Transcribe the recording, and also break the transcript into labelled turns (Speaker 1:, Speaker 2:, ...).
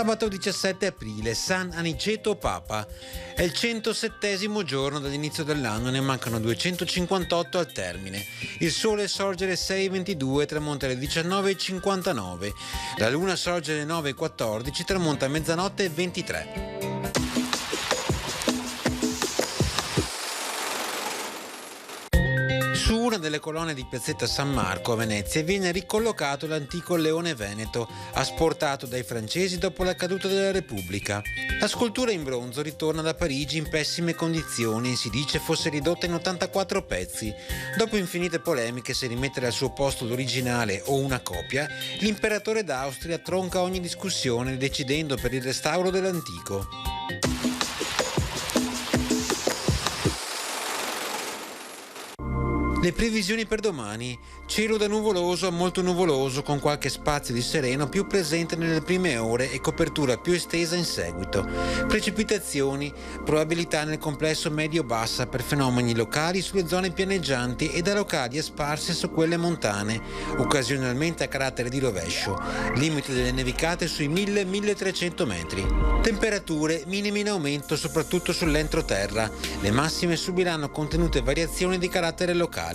Speaker 1: Sabato 17 aprile, San Aniceto Papa. È il 107° giorno dall'inizio dell'anno, ne mancano 258 al termine. Il sole sorge alle 6:22 e tramonta alle 19:59. La luna sorge alle 9:14, tramonta a mezzanotte e 23. Su una delle colonne di Piazzetta San Marco a Venezia viene ricollocato l'antico leone veneto, asportato dai francesi dopo la caduta della Repubblica. La scultura in bronzo ritorna da Parigi in pessime condizioni e si dice fosse ridotta in 84 pezzi. Dopo infinite polemiche se rimettere al suo posto l'originale o una copia, l'imperatore d'Austria tronca ogni discussione decidendo per il restauro dell'antico. Le previsioni per domani: cielo da nuvoloso a molto nuvoloso con qualche spazio di sereno più presente nelle prime ore e copertura più estesa in seguito. Precipitazioni, probabilità nel complesso medio-bassa per fenomeni locali sulle zone pianeggianti e da locali a sparse su quelle montane, occasionalmente a carattere di rovescio. Limite delle nevicate sui 1000-1300 metri. Temperature minime in aumento soprattutto sull'entroterra. Le massime subiranno contenute variazioni di carattere locale.